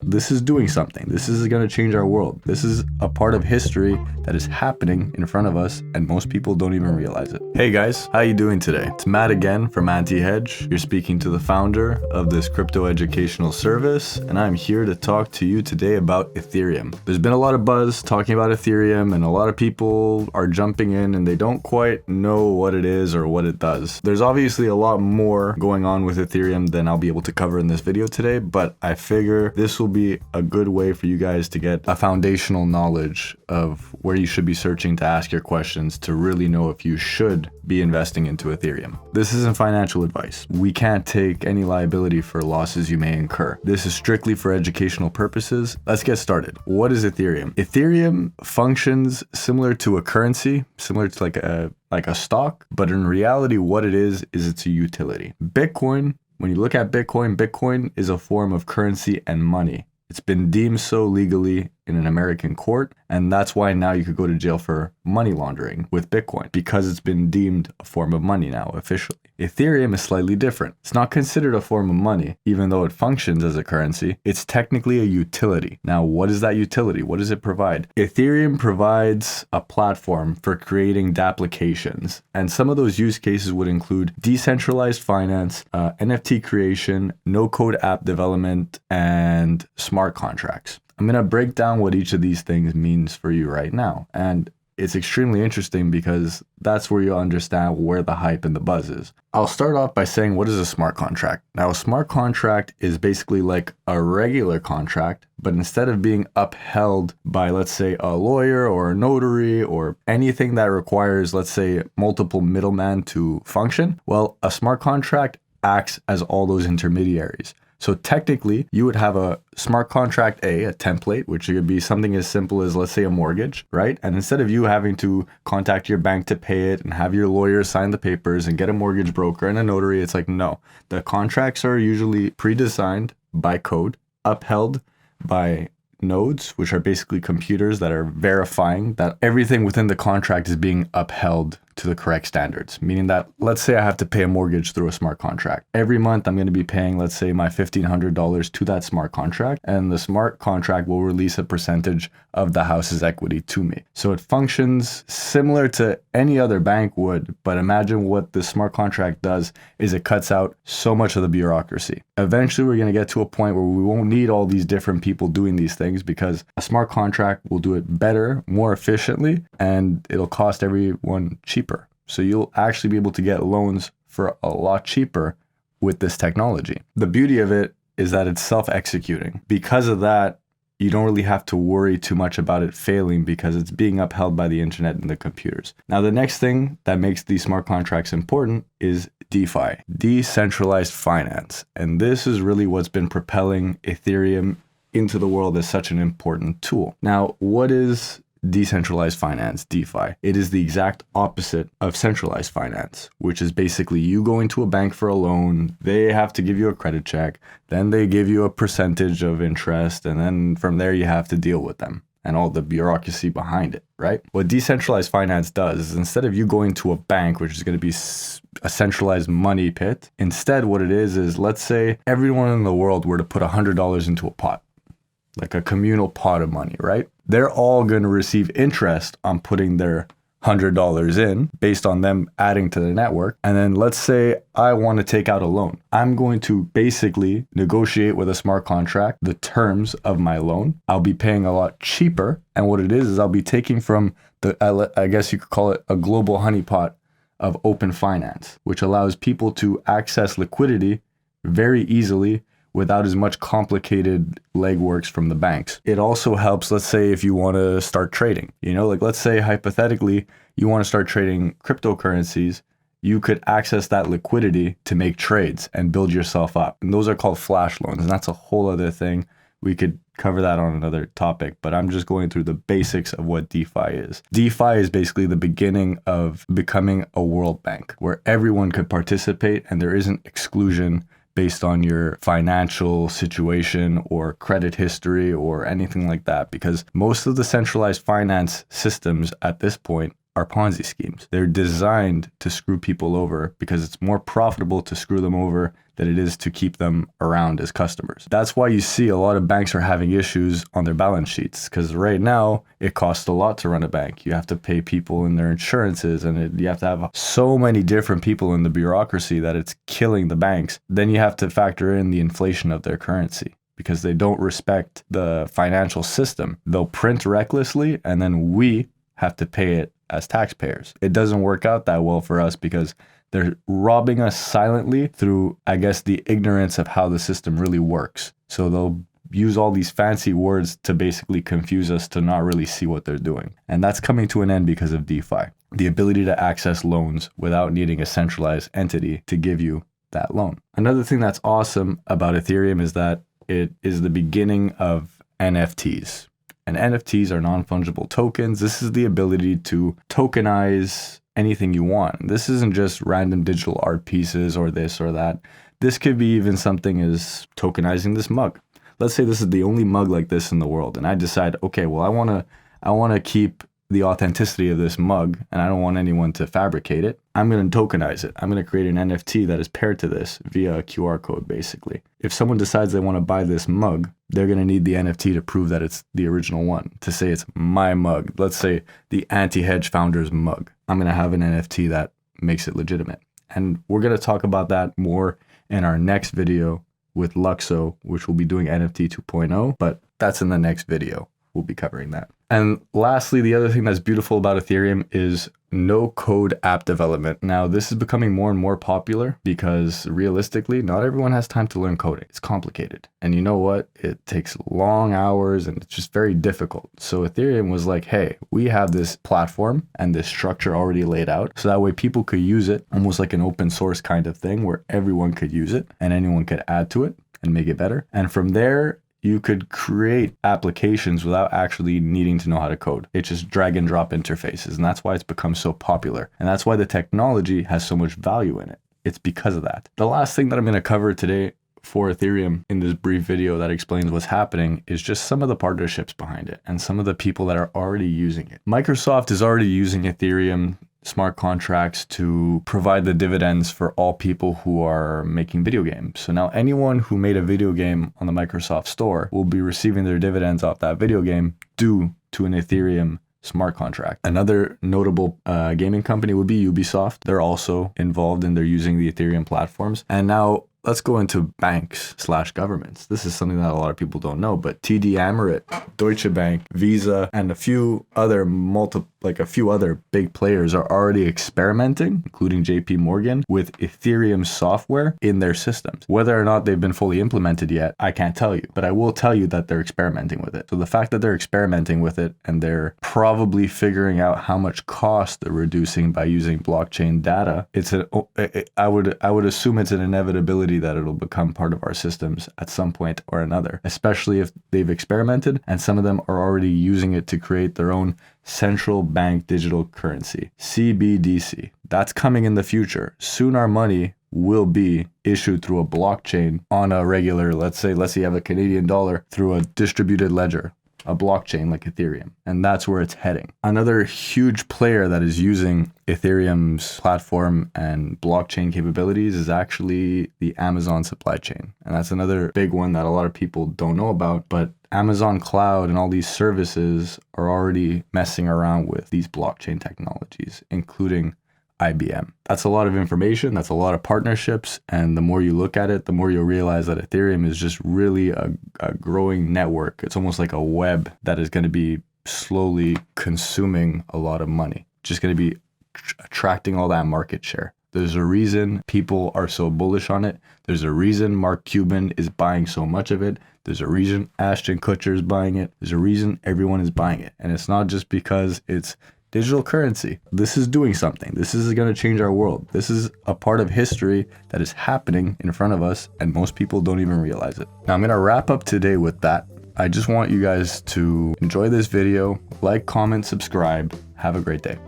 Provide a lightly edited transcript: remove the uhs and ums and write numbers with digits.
this is doing something. This is going to change our world. This is a part of history that is happening in front of us, and most people don't even realize it. Hey guys, how you doing today? It's Matt again from Anti Hedge. You're speaking to the founder of this crypto educational service, and I'm here to talk to you today about Ethereum. There's been a lot of buzz talking about Ethereum, and a lot of people are jumping in and they don't quite know what it is or what it does. There's obviously a lot more going on with Ethereum than I'll be able to cover in this video today, but I figure this will be a good way for you guys to get a foundational knowledge of where you should be searching to ask your questions to really know if you should be investing into Ethereum. This isn't financial advice. We can't take any liability for losses you may incur. This is strictly for educational purposes. Let's get started. What is Ethereum? Ethereum functions similar to a currency, similar to like a stock, but in reality, what it is it's a utility. Bitcoin, when you look at Bitcoin, Bitcoin is a form of currency and money. It's been deemed so legally in an American court, and that's why now you could go to jail for money laundering with Bitcoin, because it's been deemed a form of money now officially. Ethereum is slightly different. It's not considered a form of money, even though it functions as a currency. It's technically a utility. Now, what is that utility? What does it provide? Ethereum provides a platform for creating applications, and some of those use cases would include decentralized finance, NFT creation, no-code app development, and smart contracts. I'm going to break down what each of these things means for you right now. And it's extremely interesting because that's where you'll understand where the hype and the buzz is. I'll start off by saying, what is a smart contract? Now, a smart contract is basically like a regular contract, but instead of being upheld by, let's say, a lawyer or a notary or anything that requires, let's say, multiple middlemen to function, well, a smart contract acts as all those intermediaries. So technically, you would have a smart contract a template, which could be something as simple as, let's say, a mortgage, right? And instead of you having to contact your bank to pay it and have your lawyer sign the papers and get a mortgage broker and a notary, it's like, no. The contracts are usually pre-designed by code, upheld by nodes, which are basically computers that are verifying that everything within the contract is being upheld to the correct standards. Meaning that, let's say I have to pay a mortgage through a smart contract. Every month I'm going to be paying, let's say, my $1,500 to that smart contract, and the smart contract will release a percentage of the house's equity to me. So it functions similar to any other bank would, but imagine what the smart contract does is it cuts out so much of the bureaucracy. Eventually we're going to get to a point where we won't need all these different people doing these things because a smart contract will do it better, more efficiently, and it'll cost everyone cheaper. So you'll actually be able to get loans for a lot cheaper with this technology. The beauty of it is that it's self-executing. Because of that, you don't really have to worry too much about it failing because it's being upheld by the internet and the computers. Now, the next thing that makes these smart contracts important is DeFi, decentralized finance. And this is really what's been propelling Ethereum into the world as such an important tool. Now, what is decentralized finance, DeFi? It is the exact opposite of centralized finance, which is basically you going to a bank for a loan, they have to give you a credit check, then they give you a percentage of interest, and then from there you have to deal with them and all the bureaucracy behind it, right? What decentralized finance does is instead of you going to a bank, which is going to be a centralized money pit, instead what it is let's say everyone in the world were to put $100 into a pot, like a communal pot of money, right? They're all going to receive interest on putting their $100 in based on them adding to the network. And then let's say I want to take out a loan. I'm going to basically negotiate with a smart contract the terms of my loan. I'll be paying a lot cheaper. And what it is I'll be taking from I guess you could call it a global honeypot of open finance, which allows people to access liquidity very easily without as much complicated legworks from the banks. It also helps, let's say, if you want to start trading, like let's say hypothetically, you want to start trading cryptocurrencies, you could access that liquidity to make trades and build yourself up. And those are called flash loans. And that's a whole other thing. We could cover that on another topic, but I'm just going through the basics of what DeFi is. DeFi is basically the beginning of becoming a world bank where everyone could participate and there isn't exclusion based on your financial situation or credit history or anything like that, because most of the centralized finance systems at this point are Ponzi schemes. They're designed to screw people over because it's more profitable to screw them over than it is to keep them around as customers. That's why you see a lot of banks are having issues on their balance sheets, because right now it costs a lot to run a bank. You have to pay people in their insurances, and you have to have so many different people in the bureaucracy that it's killing the banks. Then you have to factor in the inflation of their currency, because they don't respect the financial system. They'll print recklessly, and then we have to pay it as taxpayers. It doesn't work out that well for us because they're robbing us silently through, I guess, the ignorance of how the system really works. So they'll use all these fancy words to basically confuse us to not really see what they're doing. And that's coming to an end because of DeFi. The ability to access loans without needing a centralized entity to give you that loan. Another thing that's awesome about Ethereum is that it is the beginning of NFTs. And NFTs are non-fungible tokens. This is the ability to tokenize anything you want. This isn't just random digital art pieces or this or that. This could be even something as tokenizing this mug. Let's say this is the only mug like this in the world, and I decide, okay, well, I want to keep the authenticity of this mug, and I don't want anyone to fabricate it. I'm going to tokenize it. I'm going to create an NFT that is paired to this via a QR code, basically. If someone decides they want to buy this mug, they're going to need the NFT to prove that it's the original one, to say it's my mug. Let's say the Anti Hedge founder's mug. I'm going to have an NFT that makes it legitimate. And we're going to talk about that more in our next video with Luxo, which will be doing NFT 2.0, but that's in the next video. We'll be covering that. And lastly, the other thing that's beautiful about Ethereum is no code app development. Now, this is becoming more and more popular because realistically, not everyone has time to learn coding. It's complicated. And you know what? It takes long hours and it's just very difficult. So Ethereum was like, hey, we have this platform and this structure already laid out. So that way people could use it almost like an open source kind of thing where everyone could use it and anyone could add to it and make it better. And from there, you could create applications without actually needing to know how to code. It's just drag and drop interfaces. And that's why it's become so popular. And that's why the technology has so much value in it. It's because of that. The last thing that I'm going to cover today for Ethereum in this brief video that explains what's happening is just some of the partnerships behind it and some of the people that are already using it. Microsoft is already using Ethereum smart contracts to provide the dividends for all people who are making video games. So now anyone who made a video game on the Microsoft Store will be receiving their dividends off that video game due to an Ethereum smart contract. Another notable gaming company would be Ubisoft. They're also involved and they're using the Ethereum platforms. And now let's go into banks/governments. This is something that a lot of people don't know, but TD Ameritrade, Deutsche Bank, Visa, and a few other big players are already experimenting, including JP Morgan, with Ethereum software in their systems. Whether or not they've been fully implemented yet, I can't tell you, but I will tell you that they're experimenting with it. So the fact that they're experimenting with it and they're probably figuring out how much cost they're reducing by using blockchain data, I would assume it's an inevitability that it'll become part of our systems at some point or another, especially if they've experimented and some of them are already using it to create their own central bank digital currency, CBDC. That's coming in the future. Soon our money will be issued through a blockchain on a regular, let's say you have a Canadian dollar through a distributed ledger, a blockchain like Ethereum. And that's where it's heading. Another huge player that is using Ethereum's platform and blockchain capabilities is actually the Amazon supply chain. And that's another big one that a lot of people don't know about, but Amazon Cloud and all these services are already messing around with these blockchain technologies, including IBM. That's a lot of information. That's a lot of partnerships. And the more you look at it, the more you'll realize that Ethereum is just really a growing network. It's almost like a web that is going to be slowly consuming a lot of money, just going to be attracting all that market share. There's a reason people are so bullish on it. There's a reason Mark Cuban is buying so much of it. There's a reason Ashton Kutcher is buying it. There's a reason everyone is buying it. And it's not just because it's digital currency. This is doing something. This is going to change our world. This is a part of history that is happening in front of us, and most people don't even realize it. Now, I'm going to wrap up today with that. I just want you guys to enjoy this video, like, comment, subscribe. Have a great day.